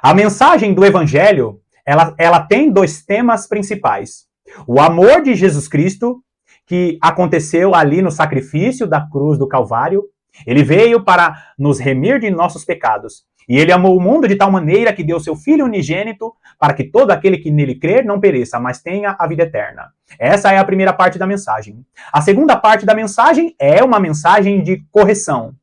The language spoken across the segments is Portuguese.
A mensagem do Evangelho, ela tem dois temas principais. O amor de Jesus Cristo, que aconteceu ali no sacrifício da cruz do Calvário. Ele veio para nos remir de nossos pecados. E ele amou o mundo de tal maneira que deu seu Filho unigênito para que todo aquele que nele crer não pereça, mas tenha a vida eterna. Essa é a primeira parte da mensagem. A segunda parte da mensagem é uma mensagem de correção.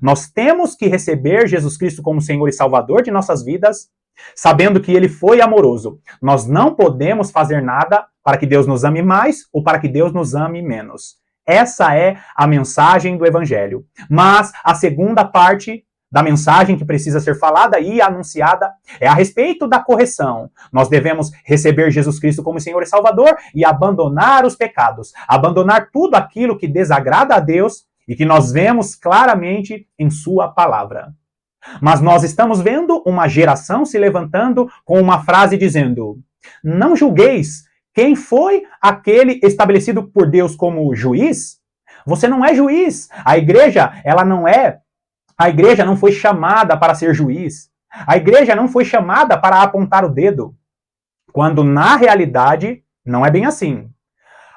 Nós temos que receber Jesus Cristo como Senhor e Salvador de nossas vidas, sabendo que ele foi amoroso. Nós não podemos fazer nada para que Deus nos ame mais ou para que Deus nos ame menos. Essa é a mensagem do Evangelho. Mas a segunda parte da mensagem que precisa ser falada e anunciada é a respeito da correção. Nós devemos receber Jesus Cristo como Senhor e Salvador e abandonar os pecados, abandonar tudo aquilo que desagrada a Deus e que nós vemos claramente em sua palavra. Mas nós estamos vendo uma geração se levantando com uma frase dizendo: não julgueis quem foi aquele estabelecido por Deus como juiz. Você não é juiz. A igreja não foi chamada para ser juiz. A igreja não foi chamada para apontar o dedo. Quando na realidade não é bem assim.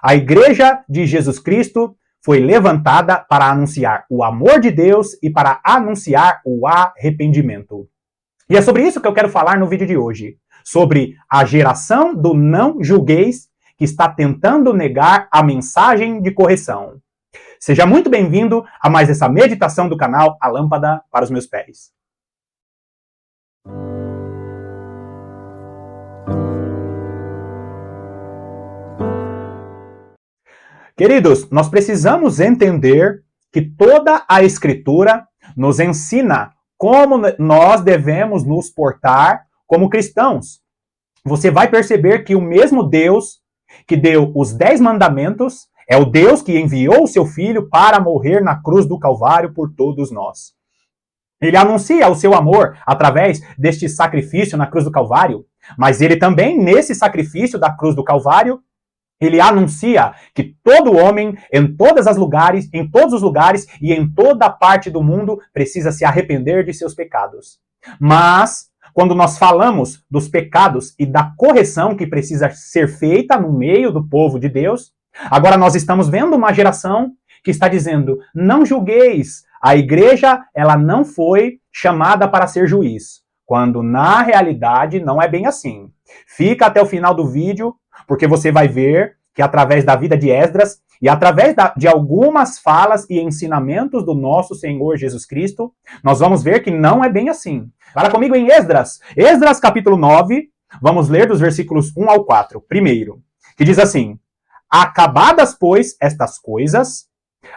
A igreja de Jesus Cristo foi levantada para anunciar o amor de Deus e para anunciar o arrependimento. E é sobre isso que eu quero falar no vídeo de hoje. Sobre a geração do não julgueis que está tentando negar a mensagem de correção. Seja muito bem-vindo a mais essa meditação do canal A Lâmpada para os Meus Pés. Queridos, nós precisamos entender que toda a Escritura nos ensina como nós devemos nos portar como cristãos. Você vai perceber que o mesmo Deus que deu os 10 mandamentos é o Deus que enviou o seu Filho para morrer na cruz do Calvário por todos nós. Ele anuncia o seu amor através deste sacrifício na cruz do Calvário, mas ele também, nesse sacrifício da cruz do Calvário, ele anuncia que todo homem, em todos os lugares e em toda parte do mundo, precisa se arrepender de seus pecados. Mas, quando nós falamos dos pecados e da correção que precisa ser feita no meio do povo de Deus, agora nós estamos vendo uma geração que está dizendo: não julgueis. A igreja, ela não foi chamada para ser juiz, quando na realidade não é bem assim. Fica até o final do vídeo, porque você vai ver que através da vida de Esdras e através de algumas falas e ensinamentos do nosso Senhor Jesus Cristo, nós vamos ver que não é bem assim. Para comigo em Esdras. Esdras capítulo 9, vamos ler dos versículos 1 ao 4. Primeiro, que diz assim: acabadas, pois, estas coisas...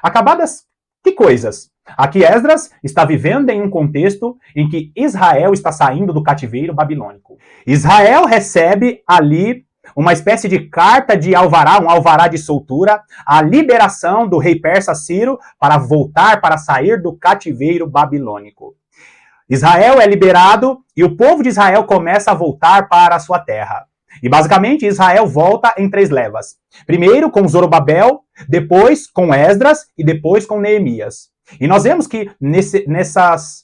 Acabadas que coisas? Aqui Esdras está vivendo em um contexto em que Israel está saindo do cativeiro babilônico. Israel recebe ali uma espécie de carta de alvará, um alvará de soltura, a liberação do rei persa Ciro para voltar, para sair do cativeiro babilônico. Israel é liberado e o povo de Israel começa a voltar para a sua terra. E basicamente Israel volta em 3 levas. Primeiro com Zorobabel, depois com Esdras e depois com Neemias. E nós vemos que nessas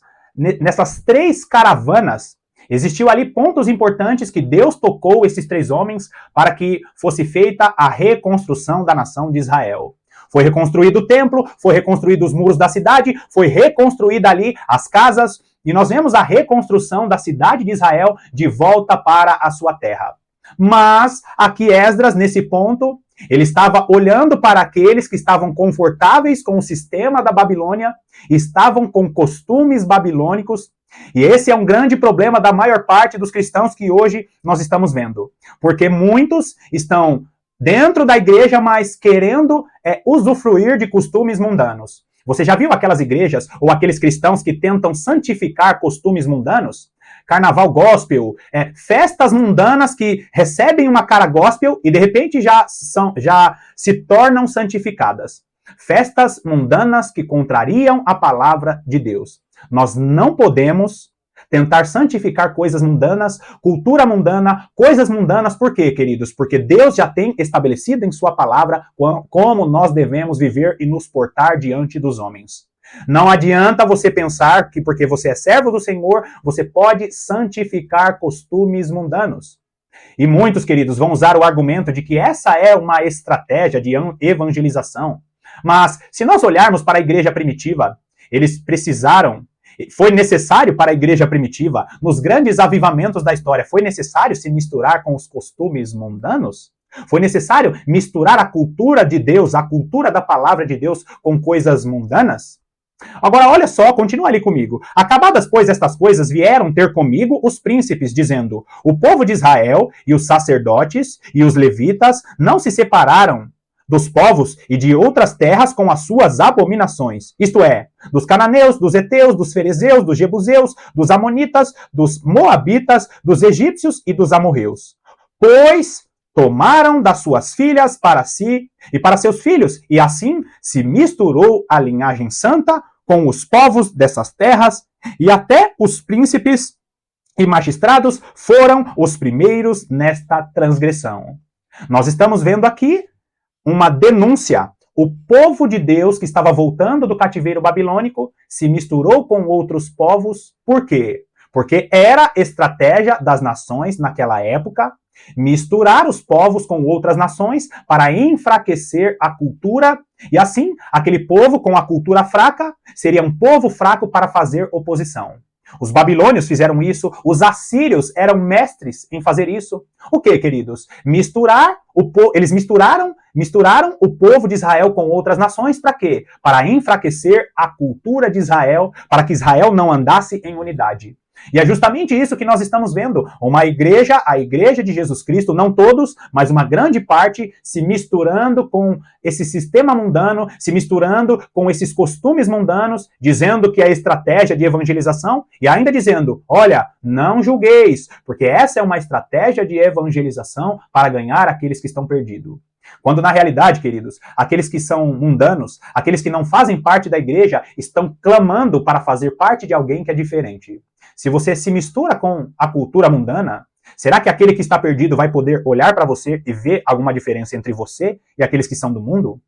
3 caravanas, existiu ali pontos importantes que Deus tocou esses 3 homens para que fosse feita a reconstrução da nação de Israel. Foi reconstruído o templo, foi reconstruído os muros da cidade, foi reconstruída ali as casas, e nós vemos a reconstrução da cidade de Israel de volta para a sua terra. Mas aqui Esdras, nesse ponto, ele estava olhando para aqueles que estavam confortáveis com o sistema da Babilônia, estavam com costumes babilônicos. E esse é um grande problema da maior parte dos cristãos que hoje nós estamos vendo. Porque muitos estão dentro da igreja, mas querendo usufruir de costumes mundanos. Você já viu aquelas igrejas ou aqueles cristãos que tentam santificar costumes mundanos? Carnaval gospel, festas mundanas que recebem uma cara gospel e de repente já se tornam santificadas. Festas mundanas que contrariam a palavra de Deus. Nós não podemos tentar santificar coisas mundanas, cultura mundana, coisas mundanas. Por quê, queridos? Porque Deus já tem estabelecido em sua palavra como nós devemos viver e nos portar diante dos homens. Não adianta você pensar que porque você é servo do Senhor, você pode santificar costumes mundanos. E muitos, queridos, vão usar o argumento de que essa é uma estratégia de evangelização. Mas, se nós olharmos para a igreja primitiva, eles precisaram, foi necessário para a igreja primitiva, nos grandes avivamentos da história, foi necessário se misturar com os costumes mundanos? Foi necessário misturar a cultura de Deus, a cultura da palavra de Deus, com coisas mundanas? Agora, olha só, continua ali comigo. Acabadas, pois, estas coisas, vieram ter comigo os príncipes, dizendo: o povo de Israel e os sacerdotes e os levitas não se separaram dos povos e de outras terras com as suas abominações, isto é, dos cananeus, dos heteus, dos ferezeus, dos jebuseus, dos amonitas, dos moabitas, dos egípcios e dos amorreus. Pois tomaram das suas filhas para si e para seus filhos, e assim se misturou a linhagem santa com os povos dessas terras, e até os príncipes e magistrados foram os primeiros nesta transgressão. Nós estamos vendo aqui uma denúncia. O povo de Deus que estava voltando do cativeiro babilônico se misturou com outros povos. Por quê? Porque era estratégia das nações naquela época misturar os povos com outras nações para enfraquecer a cultura, e assim, aquele povo com a cultura fraca seria um povo fraco para fazer oposição. Os babilônios fizeram isso, os assírios eram mestres em fazer isso. O que, queridos? Eles misturaram o povo de Israel com outras nações para quê? Para enfraquecer a cultura de Israel, para que Israel não andasse em unidade. E é justamente isso que nós estamos vendo. Uma igreja, a igreja de Jesus Cristo, não todos, mas uma grande parte, se misturando com esse sistema mundano, se misturando com esses costumes mundanos, dizendo que é estratégia de evangelização, e ainda dizendo, olha, não julgueis, porque essa é uma estratégia de evangelização para ganhar aqueles que estão perdidos. Quando na realidade, queridos, aqueles que são mundanos, aqueles que não fazem parte da igreja, estão clamando para fazer parte de alguém que é diferente. Se você se mistura com a cultura mundana, será que aquele que está perdido vai poder olhar para você e ver alguma diferença entre você e aqueles que são do mundo?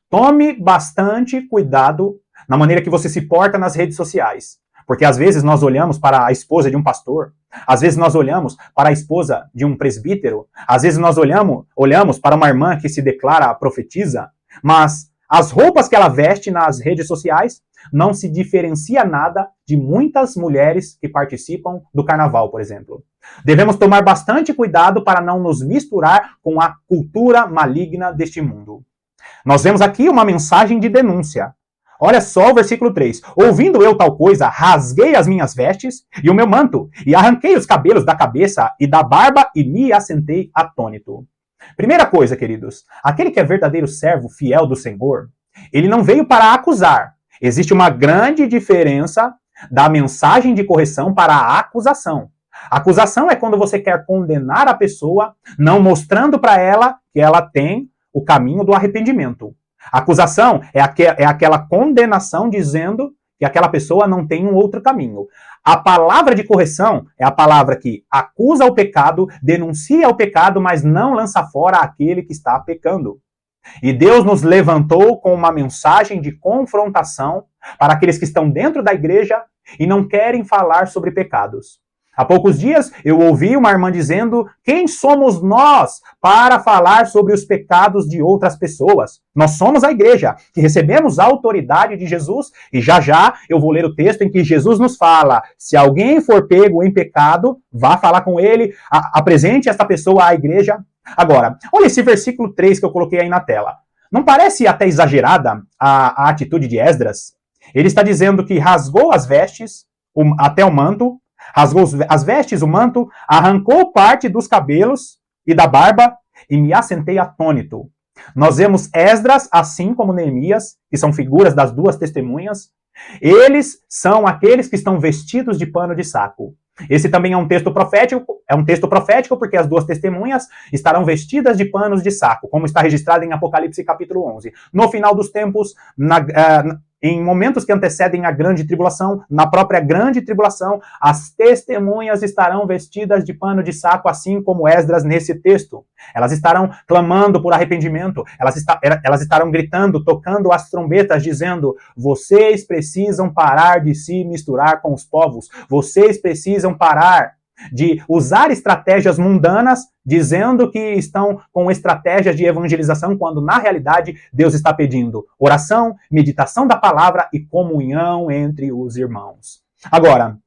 Tome bastante cuidado na maneira que você se porta nas redes sociais. Porque às vezes nós olhamos para a esposa de um pastor, às vezes nós olhamos para a esposa de um presbítero, às vezes nós olhamos para uma irmã que se declara profetisa, mas as roupas que ela veste nas redes sociais não se diferencia nada de muitas mulheres que participam do carnaval, por exemplo. Devemos tomar bastante cuidado para não nos misturar com a cultura maligna deste mundo. Nós vemos aqui uma mensagem de denúncia. Olha só o versículo 3. Ouvindo eu tal coisa, rasguei as minhas vestes e o meu manto, e arranquei os cabelos da cabeça e da barba e me assentei atônito. Primeira coisa, queridos, aquele que é verdadeiro servo fiel do Senhor, ele não veio para acusar. Existe uma grande diferença da mensagem de correção para a acusação. A acusação é quando você quer condenar a pessoa, não mostrando para ela que ela tem o caminho do arrependimento. A acusação é aquela condenação dizendo que aquela pessoa não tem um outro caminho. A palavra de correção é a palavra que acusa o pecado, denuncia o pecado, mas não lança fora aquele que está pecando. E Deus nos levantou com uma mensagem de confrontação para aqueles que estão dentro da igreja e não querem falar sobre pecados. Há poucos dias eu ouvi uma irmã dizendo: quem somos nós para falar sobre os pecados de outras pessoas? Nós somos a igreja, que recebemos a autoridade de Jesus, e já já eu vou ler o texto em que Jesus nos fala: se alguém for pego em pecado, vá falar com ele, apresente esta pessoa à igreja. Agora, olha esse versículo 3 que eu coloquei aí na tela. Não parece até exagerada a atitude de Esdras? Ele está dizendo que rasgou as vestes até o manto, rasgou as vestes, o manto, arrancou parte dos cabelos e da barba e me assentei atônito. Nós vemos Esdras, assim como Neemias, que são figuras das duas testemunhas. Eles são aqueles que estão vestidos de pano de saco. Esse também é um texto profético porque as duas testemunhas estarão vestidas de panos de saco, como está registrado em Apocalipse capítulo 11. No final dos tempos, em momentos que antecedem a grande tribulação, na própria grande tribulação, as testemunhas estarão vestidas de pano de saco, assim como Esdras nesse texto. Elas estarão clamando por arrependimento, elas estarão gritando, tocando as trombetas, dizendo: vocês precisam parar de se misturar com os povos, vocês precisam parar de usar estratégias mundanas, dizendo que estão com estratégias de evangelização, quando na realidade Deus está pedindo oração, meditação da palavra e comunhão entre os irmãos. Agora,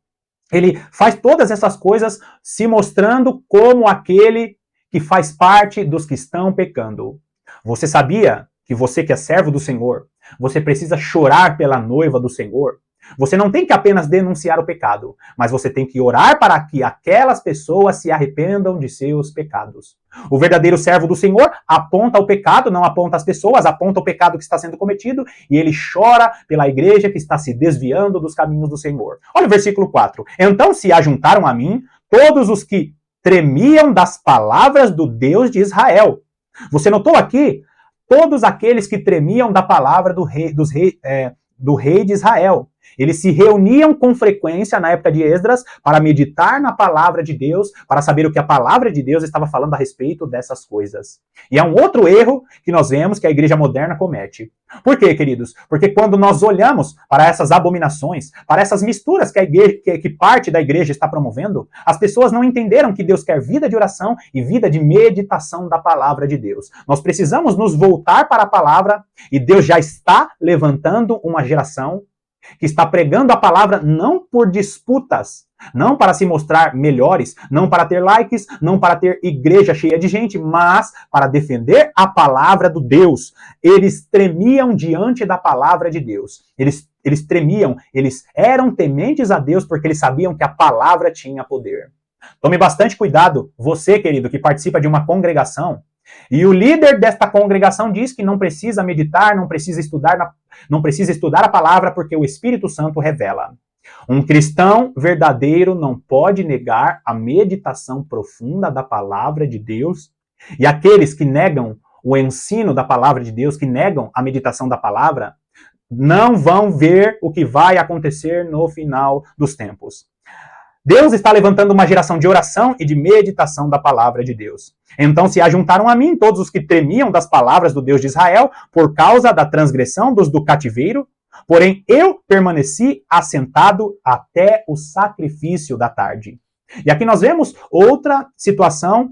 ele faz todas essas coisas se mostrando como aquele que faz parte dos que estão pecando. Você sabia que você que é servo do Senhor, você precisa chorar pela noiva do Senhor? Você não tem que apenas denunciar o pecado, mas você tem que orar para que aquelas pessoas se arrependam de seus pecados. O verdadeiro servo do Senhor aponta o pecado, não aponta as pessoas, aponta o pecado que está sendo cometido, e ele chora pela igreja que está se desviando dos caminhos do Senhor. Olha o versículo 4. Então se ajuntaram a mim todos os que tremiam das palavras do Deus de Israel. Você notou aqui? Todos aqueles que tremiam da palavra do rei de Israel. Eles se reuniam com frequência na época de Esdras para meditar na palavra de Deus, para saber o que a palavra de Deus estava falando a respeito dessas coisas. E é um outro erro que nós vemos que a igreja moderna comete. Por quê, queridos? Porque quando nós olhamos para essas abominações, para essas misturas que parte da igreja está promovendo, as pessoas não entenderam que Deus quer vida de oração e vida de meditação da palavra de Deus. Nós precisamos nos voltar para a palavra, e Deus já está levantando uma geração que está pregando a palavra não por disputas, não para se mostrar melhores, não para ter likes, não para ter igreja cheia de gente, mas para defender a palavra do Deus. Eles tremiam diante da palavra de Deus. Eles tremiam, eles eram tementes a Deus porque eles sabiam que a palavra tinha poder. Tome bastante cuidado, você, querido, que participa de uma congregação, e o líder desta congregação diz que não precisa meditar, não precisa estudar a palavra porque o Espírito Santo revela. Um cristão verdadeiro não pode negar a meditação profunda da palavra de Deus, e aqueles que negam o ensino da palavra de Deus, que negam a meditação da palavra, não vão ver o que vai acontecer no final dos tempos. Deus está levantando uma geração de oração e de meditação da palavra de Deus. Então se ajuntaram a mim todos os que tremiam das palavras do Deus de Israel por causa da transgressão dos do cativeiro, porém eu permaneci assentado até o sacrifício da tarde. E aqui nós vemos outra situação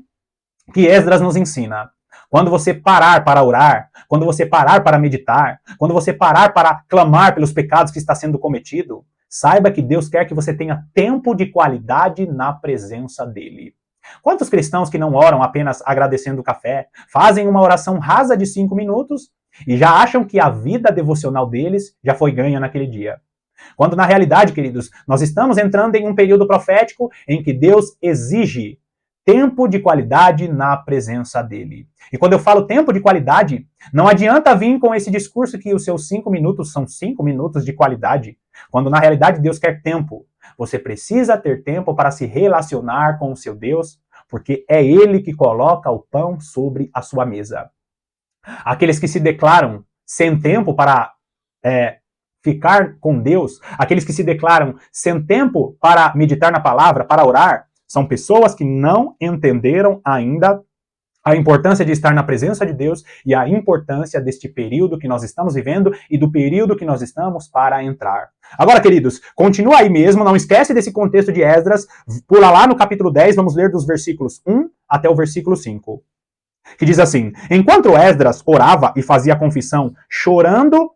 que Esdras nos ensina. Quando você parar para orar, quando você parar para meditar, quando você parar para clamar pelos pecados que está sendo cometido, saiba que Deus quer que você tenha tempo de qualidade na presença dele. Quantos cristãos que não oram apenas agradecendo o café, fazem uma oração rasa de 5 minutos e já acham que a vida devocional deles já foi ganha naquele dia? Quando na realidade, queridos, nós estamos entrando em um período profético em que Deus exige tempo de qualidade na presença dele. E quando eu falo tempo de qualidade, não adianta vir com esse discurso que os seus 5 minutos são 5 minutos de qualidade, quando na realidade Deus quer tempo. Você precisa ter tempo para se relacionar com o seu Deus, porque é Ele que coloca o pão sobre a sua mesa. Aqueles que se declaram sem tempo para ficar com Deus, aqueles que se declaram sem tempo para meditar na palavra, para orar, são pessoas que não entenderam ainda a importância de estar na presença de Deus e a importância deste período que nós estamos vivendo e do período que nós estamos para entrar. Agora, queridos, continua aí mesmo, não esquece desse contexto de Esdras, pula lá no capítulo 10, vamos ler dos versículos 1 até o versículo 5, que diz assim: enquanto Esdras orava e fazia confissão, chorando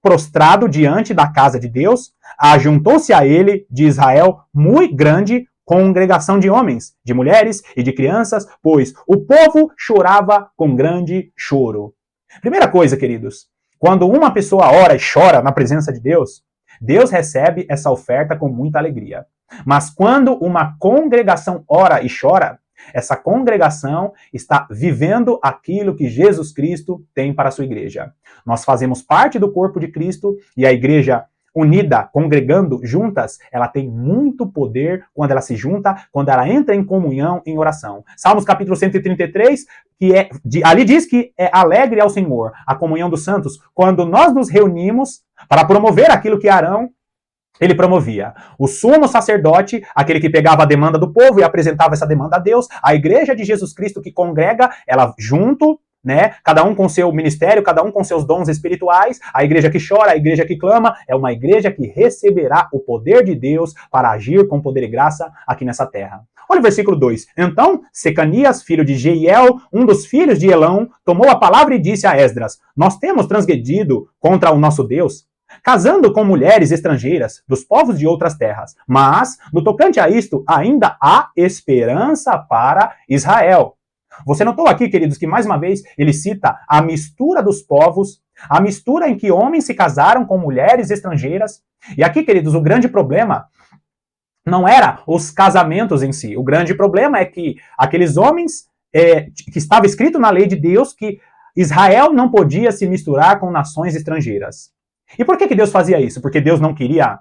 prostrado diante da casa de Deus, ajuntou-se a ele de Israel muito grande congregação de homens, de mulheres e de crianças, pois o povo chorava com grande choro. Primeira coisa, queridos, quando uma pessoa ora e chora na presença de Deus, Deus recebe essa oferta com muita alegria. Mas quando uma congregação ora e chora, essa congregação está vivendo aquilo que Jesus Cristo tem para a sua igreja. Nós fazemos parte do corpo de Cristo e a igreja unida, congregando juntas, ela tem muito poder quando ela se junta, quando ela entra em comunhão, em oração. Salmos capítulo 133, ali diz que é alegre ao Senhor, a comunhão dos santos, quando nós nos reunimos para promover aquilo que Arão ele promovia. O sumo sacerdote, aquele que pegava a demanda do povo e apresentava essa demanda a Deus, a igreja de Jesus Cristo que congrega, ela junto, né? Cada um com seu ministério, cada um com seus dons espirituais, a igreja que chora, a igreja que clama, é uma igreja que receberá o poder de Deus para agir com poder e graça aqui nessa terra. Olha o versículo 2. Então, Secanias, filho de Jeiel, um dos filhos de Elão, tomou a palavra e disse a Esdras: Nós temos transgredido contra o nosso Deus, casando com mulheres estrangeiras dos povos de outras terras. Mas, no tocante a isto, ainda há esperança para Israel. Você notou aqui, queridos, que mais uma vez ele cita a mistura dos povos, a mistura em que homens se casaram com mulheres estrangeiras. E aqui, queridos, o grande problema não era os casamentos em si. O grande problema é que aqueles homens, que estava escrito na lei de Deus, que Israel não podia se misturar com nações estrangeiras. E por que Deus fazia isso? Porque Deus não queria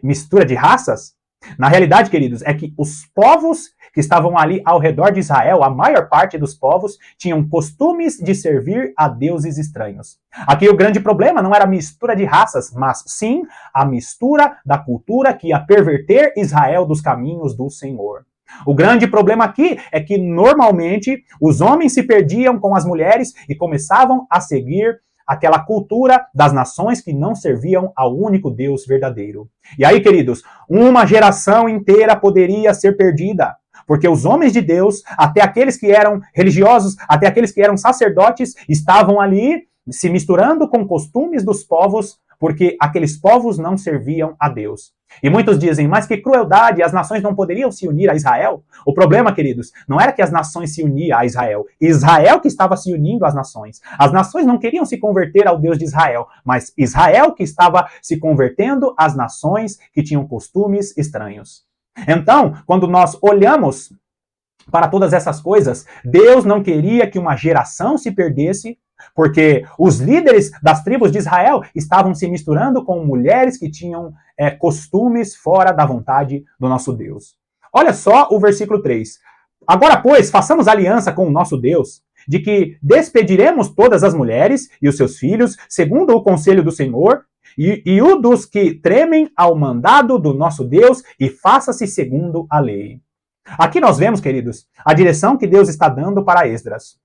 mistura de raças? Na realidade, queridos, é que os povos que estavam ali ao redor de Israel, a maior parte dos povos, tinham costumes de servir a deuses estranhos. Aqui o grande problema não era a mistura de raças, mas sim a mistura da cultura que ia perverter Israel dos caminhos do Senhor. O grande problema aqui é que normalmente os homens se perdiam com as mulheres e começavam a seguir aquela cultura das nações que não serviam ao único Deus verdadeiro. E aí, queridos, uma geração inteira poderia ser perdida, porque os homens de Deus, até aqueles que eram religiosos, até aqueles que eram sacerdotes, estavam ali se misturando com costumes dos povos, porque aqueles povos não serviam a Deus. E muitos dizem, mas que crueldade, as nações não poderiam se unir a Israel? O problema, queridos, não era que as nações se uniam a Israel. Israel que estava se unindo às nações. As nações não queriam se converter ao Deus de Israel, mas Israel que estava se convertendo às nações que tinham costumes estranhos. Então, quando nós olhamos para todas essas coisas, Deus não queria que uma geração se perdesse, porque os líderes das tribos de Israel estavam se misturando com mulheres que tinham costumes fora da vontade do nosso Deus. Olha só o versículo 3. Agora, pois, façamos aliança com o nosso Deus, de que despediremos todas as mulheres e os seus filhos, segundo o conselho do Senhor, e o dos que tremem ao mandado do nosso Deus, e faça-se segundo a lei. Aqui nós vemos, queridos, a direção que Deus está dando para Esdras.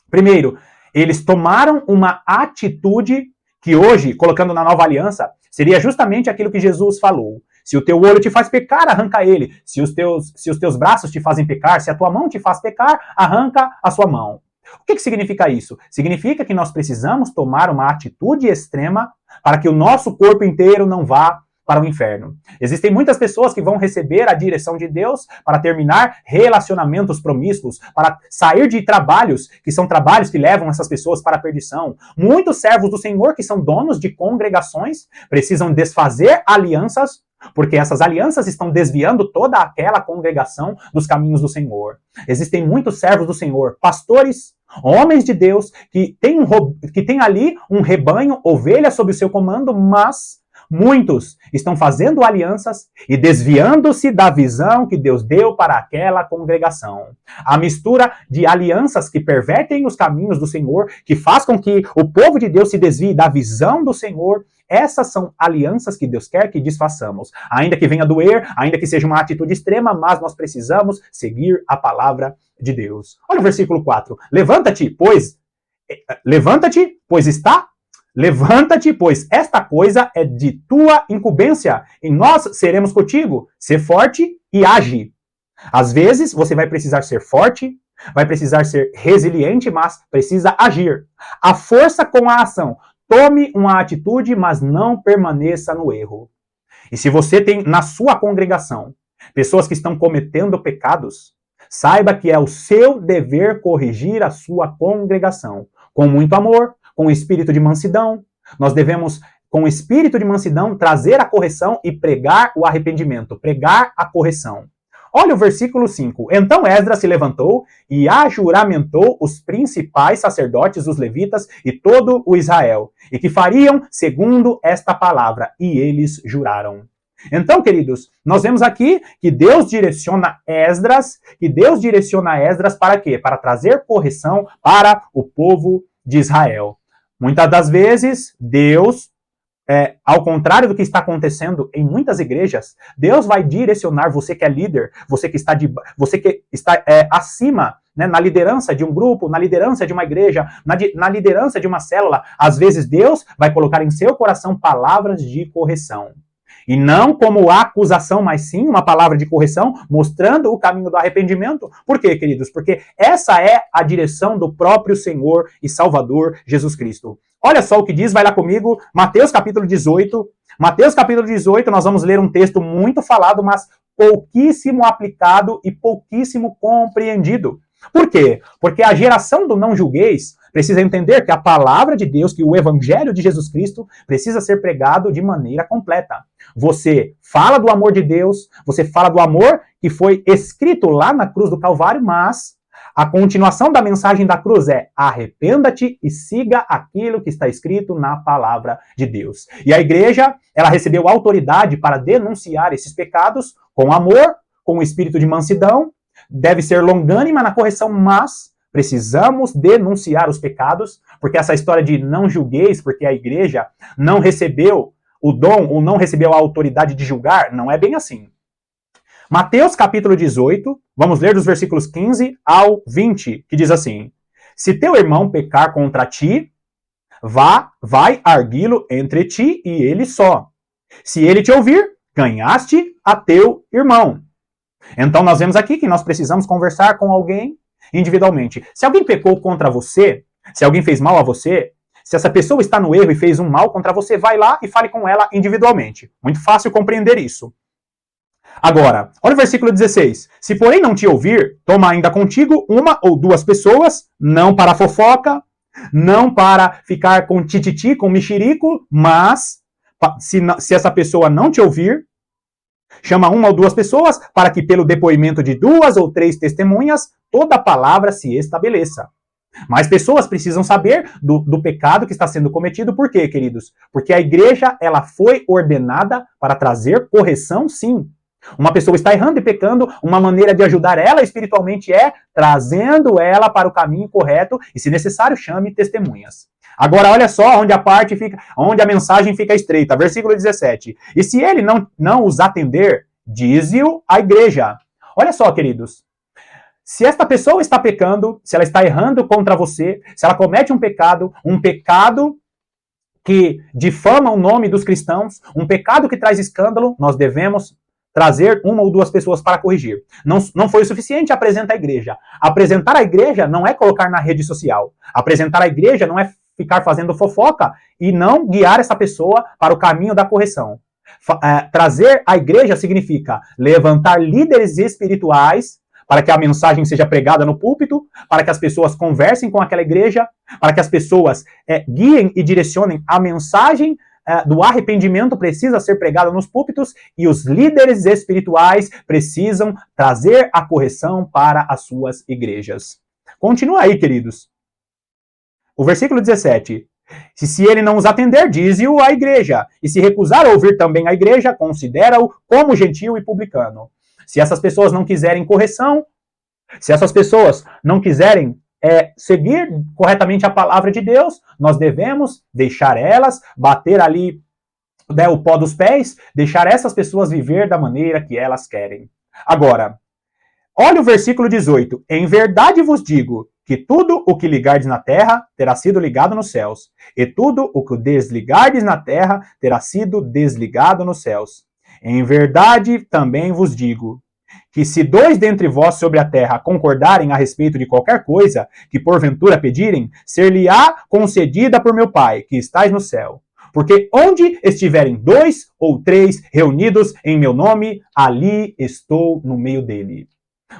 Primeiro, eles tomaram uma atitude que hoje, colocando na nova aliança, seria justamente aquilo que Jesus falou. Se o teu olho te faz pecar, arranca ele. Se os teus braços te fazem pecar, se a tua mão te faz pecar, arranca a sua mão. O que significa isso? Significa que nós precisamos tomar uma atitude extrema para que o nosso corpo inteiro não vá para o inferno. Existem muitas pessoas que vão receber a direção de Deus para terminar relacionamentos promíscuos, para sair de trabalhos, que são trabalhos que levam essas pessoas para a perdição. Muitos servos do Senhor, que são donos de congregações, precisam desfazer alianças, porque essas alianças estão desviando toda aquela congregação dos caminhos do Senhor. Existem muitos servos do Senhor, pastores, homens de Deus, que têm ali um rebanho, ovelhas sob o seu comando, mas muitos estão fazendo alianças e desviando-se da visão que Deus deu para aquela congregação. A mistura de alianças que pervertem os caminhos do Senhor, que faz com que o povo de Deus se desvie da visão do Senhor, essas são alianças que Deus quer que desfaçamos. Ainda que venha doer, ainda que seja uma atitude extrema, mas nós precisamos seguir a palavra de Deus. Olha o versículo 4. Levanta-te, pois esta coisa é de tua incumbência, e nós seremos contigo. Ser forte e age. Às vezes, você vai precisar ser forte, vai precisar ser resiliente, mas precisa agir. A força com a ação. Tome uma atitude, mas não permaneça no erro. E se você tem na sua congregação pessoas que estão cometendo pecados, saiba que é o seu dever corrigir a sua congregação. Com muito amor, com espírito de mansidão. Nós devemos, com espírito de mansidão, trazer a correção e pregar o arrependimento, pregar a correção. Olha o versículo 5. Então Esdras se levantou e ajuramentou os principais sacerdotes, os levitas e todo o Israel, e que fariam segundo esta palavra, e eles juraram. Então, queridos, nós vemos aqui que Deus direciona Esdras, para quê? Para trazer correção para o povo de Israel. Muitas das vezes, Deus, ao contrário do que está acontecendo em muitas igrejas, Deus vai direcionar você que é líder, você que está acima, né, na liderança de um grupo, na liderança de uma igreja, na liderança de uma célula. Às vezes Deus vai colocar em seu coração palavras de correção. E não como acusação, mas sim uma palavra de correção, mostrando o caminho do arrependimento. Por quê, queridos? Porque essa é a direção do próprio Senhor e Salvador Jesus Cristo. Olha só o que diz, vai lá comigo, Mateus capítulo 18. Mateus capítulo 18, nós vamos ler um texto muito falado, mas pouquíssimo aplicado e pouquíssimo compreendido. Por quê? Porque a geração do não julgueis precisa entender que a palavra de Deus, que o evangelho de Jesus Cristo precisa ser pregado de maneira completa. Você fala do amor de Deus, você fala do amor que foi escrito lá na cruz do Calvário, mas a continuação da mensagem da cruz é: arrependa-te e siga aquilo que está escrito na palavra de Deus. E a igreja, ela recebeu autoridade para denunciar esses pecados com amor, com o espírito de mansidão, deve ser longânima na correção, mas precisamos denunciar os pecados, porque essa história de não julgueis, porque a igreja não recebeu o dom ou não recebeu a autoridade de julgar, não é bem assim. Mateus capítulo 18, vamos ler dos versículos 15 ao 20, que diz assim: se teu irmão pecar contra ti, vai arguí-lo entre ti e ele só. Se ele te ouvir, ganhaste a teu irmão. Então nós vemos aqui que nós precisamos conversar com alguém individualmente. Se alguém pecou contra você, se alguém fez mal a você, se essa pessoa está no erro e fez um mal contra você, vai lá e fale com ela individualmente. Muito fácil compreender isso. Agora, olha o versículo 16. Se porém não te ouvir, toma ainda contigo uma ou duas pessoas, não para fofoca, não para ficar com tititi, com mexerico, mas se essa pessoa não te ouvir, chama uma ou duas pessoas para que pelo depoimento de duas ou três testemunhas, toda a palavra se estabeleça. Mas pessoas precisam saber do pecado que está sendo cometido. Por quê, queridos? Porque a igreja, ela foi ordenada para trazer correção, sim. Uma pessoa está errando e pecando, uma maneira de ajudar ela espiritualmente é trazendo ela para o caminho correto e, se necessário, chame testemunhas. Agora, olha só onde a mensagem fica estreita. Versículo 17. E se ele não os atender, dize-o à igreja. Olha só, queridos. Se esta pessoa está pecando, se ela está errando contra você, se ela comete um pecado que difama o nome dos cristãos, um pecado que traz escândalo, nós devemos trazer uma ou duas pessoas para corrigir. Não foi o suficiente apresentar a igreja. Apresentar a igreja não é colocar na rede social. Apresentar a igreja não é ficar fazendo fofoca e não guiar essa pessoa para o caminho da correção. Trazer a igreja significa levantar líderes espirituais para que a mensagem seja pregada no púlpito, para que as pessoas conversem com aquela igreja, para que as pessoas guiem e direcionem a mensagem do arrependimento precisa ser pregada nos púlpitos e os líderes espirituais precisam trazer a correção para as suas igrejas. Continua aí, queridos. O versículo 17. Se ele não os atender, dize-o à igreja. E se recusar a ouvir também a igreja, considera-o como gentio e publicano. Se essas pessoas não quiserem correção, se essas pessoas não quiserem seguir corretamente a palavra de Deus, nós devemos deixar elas, bater ali o pó dos pés, deixar essas pessoas viver da maneira que elas querem. Agora, olha o versículo 18. Em verdade vos digo que tudo o que ligardes na terra terá sido ligado nos céus, e tudo o que desligardes na terra terá sido desligado nos céus. Em verdade também vos digo que se dois dentre vós sobre a terra concordarem a respeito de qualquer coisa que porventura pedirem, ser-lhe-á concedida por meu Pai, que estais no céu. Porque onde estiverem 2 ou 3 reunidos em meu nome, ali estou no meio dele.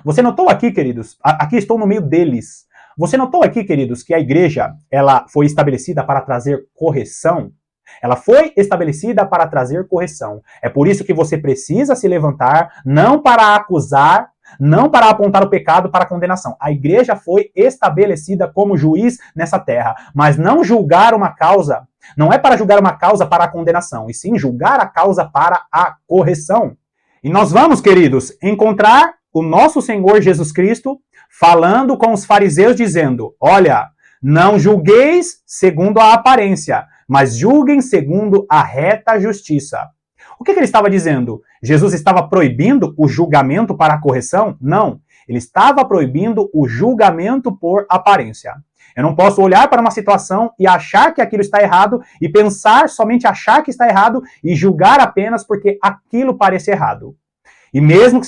Você notou aqui, queridos? Aqui estou no meio deles. Você notou aqui, queridos, que a igreja ela foi estabelecida para trazer correção? Ela foi estabelecida para trazer correção. É por isso que você precisa se levantar, não para acusar, não para apontar o pecado para a condenação. A igreja foi estabelecida como juiz nessa terra, mas não julgar uma causa. Não é para julgar uma causa para a condenação, e sim julgar a causa para a correção. E nós vamos, queridos, encontrar o nosso Senhor Jesus Cristo falando com os fariseus, dizendo: olha, não julgueis segundo a aparência, mas julguem segundo a reta justiça. O que ele estava dizendo? Jesus estava proibindo o julgamento para a correção? Não. Ele estava proibindo o julgamento por aparência. Eu não posso olhar para uma situação e achar que aquilo está errado e pensar, somente achar que está errado e julgar apenas porque aquilo parece errado. E mesmo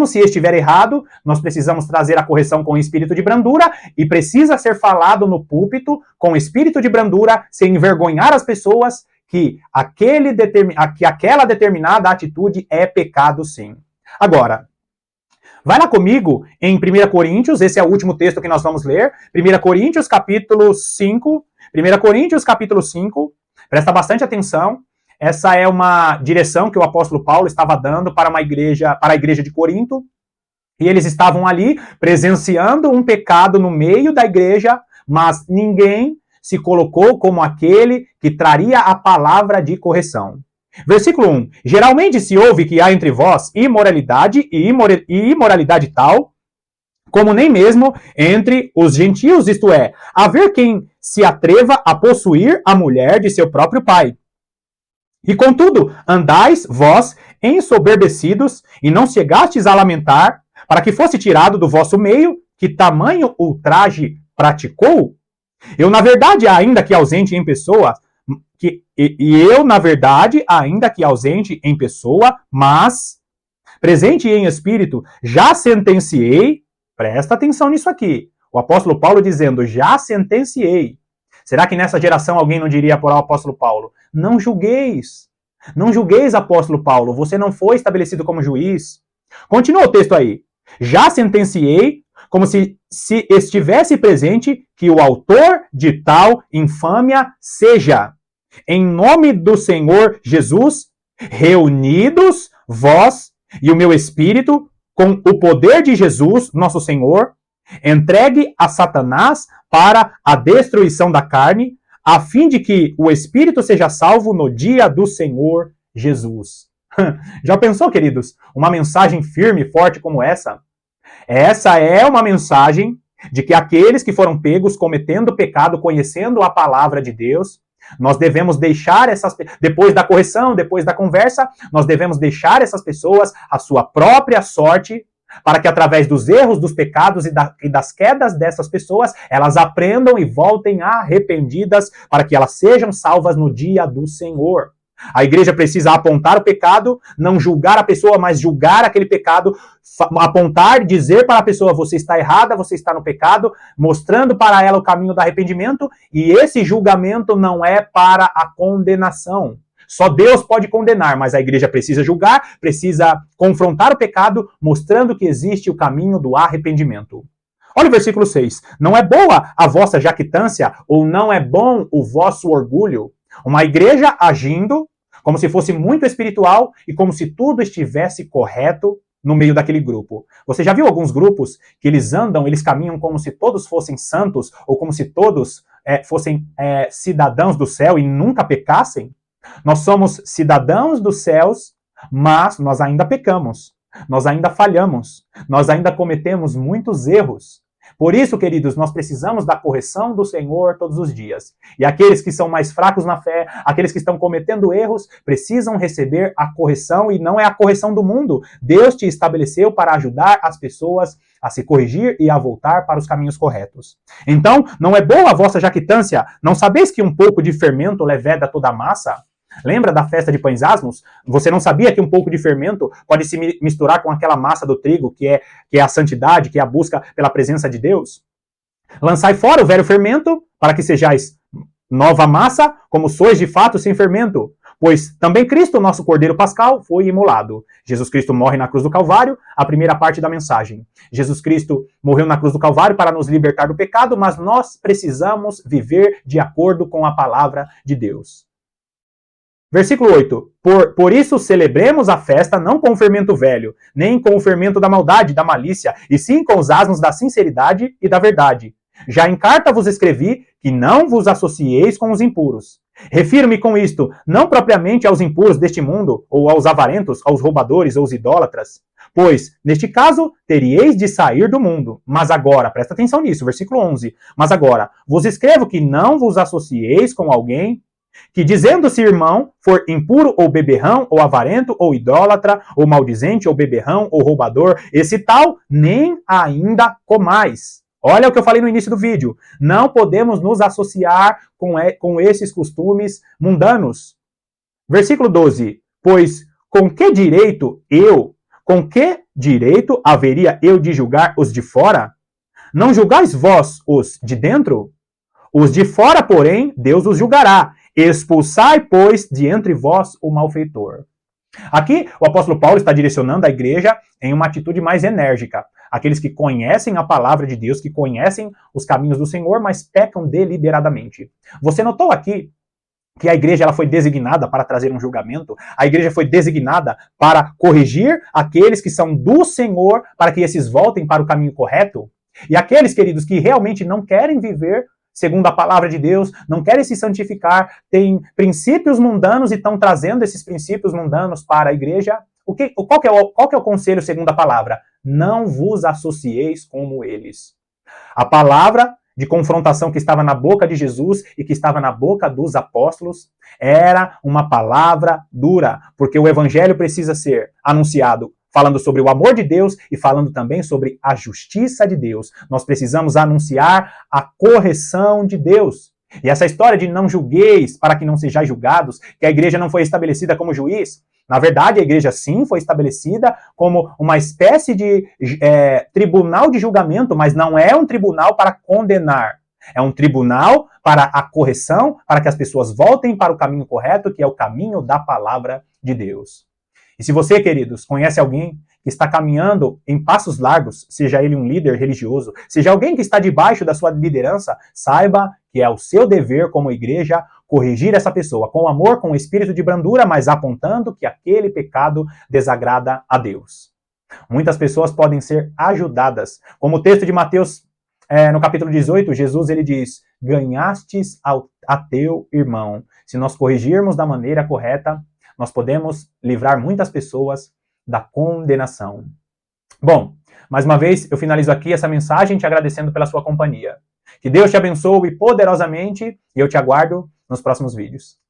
se estiver errado, nós precisamos trazer a correção com espírito de brandura e precisa ser falado no púlpito com espírito de brandura, sem envergonhar as pessoas, que aquela determinada atitude é pecado sim. Agora, vai lá comigo em 1 Coríntios, esse é o último texto que nós vamos ler, 1 Coríntios capítulo 5, 1 Coríntios capítulo 5, presta bastante atenção, essa é uma direção que o apóstolo Paulo estava dando para a igreja de Corinto, e eles estavam ali presenciando um pecado no meio da igreja, mas ninguém se colocou como aquele que traria a palavra de correção. Versículo 1. Geralmente se ouve que há entre vós imoralidade e imoralidade tal, como nem mesmo entre os gentios, isto é, haver quem se atreva a possuir a mulher de seu próprio pai. E contudo, andais vós ensoberbecidos e não chegastes a lamentar, para que fosse tirado do vosso meio, que tamanho ultraje praticou? Eu, na verdade, ainda que ausente em pessoa, mas presente em espírito, já sentenciei, presta atenção nisso aqui, o apóstolo Paulo dizendo, já sentenciei. Será que nessa geração alguém não diria para o apóstolo Paulo, não julgueis, apóstolo Paulo, você não foi estabelecido como juiz. Continua o texto aí, já sentenciei, como se estivesse presente que o autor de tal infâmia seja, em nome do Senhor Jesus, reunidos vós e o meu espírito, com o poder de Jesus, nosso Senhor, entregue a Satanás para a destruição da carne, a fim de que o espírito seja salvo no dia do Senhor Jesus. Já pensou, queridos, uma mensagem firme e forte como essa? Essa é uma mensagem de que aqueles que foram pegos cometendo pecado, conhecendo a palavra de Deus, nós devemos deixar depois da correção, depois da conversa, nós devemos deixar essas pessoas a sua própria sorte, para que através dos erros, dos pecados e das quedas dessas pessoas, elas aprendam e voltem arrependidas, para que elas sejam salvas no dia do Senhor. A igreja precisa apontar o pecado, não julgar a pessoa, mas julgar aquele pecado, apontar, dizer para a pessoa, você está errada, você está no pecado, mostrando para ela o caminho do arrependimento, e esse julgamento não é para a condenação. Só Deus pode condenar, mas a igreja precisa julgar, precisa confrontar o pecado, mostrando que existe o caminho do arrependimento. Olha o versículo 6. Não é boa a vossa jactância, ou não é bom o vosso orgulho? Uma igreja agindo como se fosse muito espiritual e como se tudo estivesse correto no meio daquele grupo. Você já viu alguns grupos que eles caminham como se todos fossem santos ou como se todos fossem cidadãos do céu e nunca pecassem? Nós somos cidadãos dos céus, mas nós ainda pecamos, nós ainda falhamos, nós ainda cometemos muitos erros. Por isso, queridos, nós precisamos da correção do Senhor todos os dias. E aqueles que são mais fracos na fé, aqueles que estão cometendo erros, precisam receber a correção, e não é a correção do mundo. Deus te estabeleceu para ajudar as pessoas a se corrigir e a voltar para os caminhos corretos. Então, não é boa a vossa jactância? Não sabeis que um pouco de fermento leveda toda a massa? Lembra da festa de pães asmos? Você não sabia que um pouco de fermento pode se misturar com aquela massa do trigo, que é a santidade, que é a busca pela presença de Deus? Lançai fora o velho fermento, para que sejais nova massa, como sois de fato sem fermento. Pois também Cristo, nosso Cordeiro Pascal, foi imolado. Jesus Cristo morre na cruz do Calvário, a primeira parte da mensagem. Jesus Cristo morreu na cruz do Calvário para nos libertar do pecado, mas nós precisamos viver de acordo com a palavra de Deus. Versículo 8. Por isso celebremos a festa não com o fermento velho, nem com o fermento da maldade, da malícia, e sim com os asmos da sinceridade e da verdade. Já em carta vos escrevi que não vos associeis com os impuros. Refiro-me com isto não propriamente aos impuros deste mundo, ou aos avarentos, aos roubadores ou aos idólatras. Pois, neste caso, teríeis de sair do mundo. Mas agora, presta atenção nisso, versículo 11. Mas agora, vos escrevo que não vos associeis com alguém que, dizendo-se irmão, for impuro ou beberrão, ou avarento, ou idólatra, ou maldizente, ou beberrão, ou roubador, esse tal nem ainda comais. Olha o que eu falei no início do vídeo. Não podemos nos associar com esses costumes mundanos. Versículo 12. Pois com que direito haveria eu de julgar os de fora? Não julgais vós os de dentro? Os de fora, porém, Deus os julgará. Expulsai, pois, de entre vós o malfeitor. Aqui, o apóstolo Paulo está direcionando a igreja em uma atitude mais enérgica. Aqueles que conhecem a palavra de Deus, que conhecem os caminhos do Senhor, mas pecam deliberadamente. Você notou aqui que a igreja ela foi designada para trazer um julgamento? A igreja foi designada para corrigir aqueles que são do Senhor, para que esses voltem para o caminho correto? E aqueles, queridos, que realmente não querem viver segundo a palavra de Deus, não querem se santificar, têm princípios mundanos e estão trazendo esses princípios mundanos para a igreja. Qual que é o conselho segundo a palavra? Não vos associeis como eles. A palavra de confrontação que estava na boca de Jesus e que estava na boca dos apóstolos era uma palavra dura, porque o evangelho precisa ser anunciado falando sobre o amor de Deus e falando também sobre a justiça de Deus. Nós precisamos anunciar a correção de Deus. E essa história de não julgueis para que não sejais julgados, que a igreja não foi estabelecida como juiz, na verdade a igreja sim foi estabelecida como uma espécie de tribunal de julgamento, mas não é um tribunal para condenar. É um tribunal para a correção, para que as pessoas voltem para o caminho correto, que é o caminho da palavra de Deus. E se você, queridos, conhece alguém que está caminhando em passos largos, seja ele um líder religioso, seja alguém que está debaixo da sua liderança, saiba que é o seu dever como igreja corrigir essa pessoa com amor, com espírito de brandura, mas apontando que aquele pecado desagrada a Deus. Muitas pessoas podem ser ajudadas. Como o texto de Mateus, no capítulo 18, Jesus ele diz, ganhastes a teu irmão. Se nós corrigirmos da maneira correta, nós podemos livrar muitas pessoas da condenação. Bom, mais uma vez eu finalizo aqui essa mensagem te agradecendo pela sua companhia. Que Deus te abençoe poderosamente e eu te aguardo nos próximos vídeos.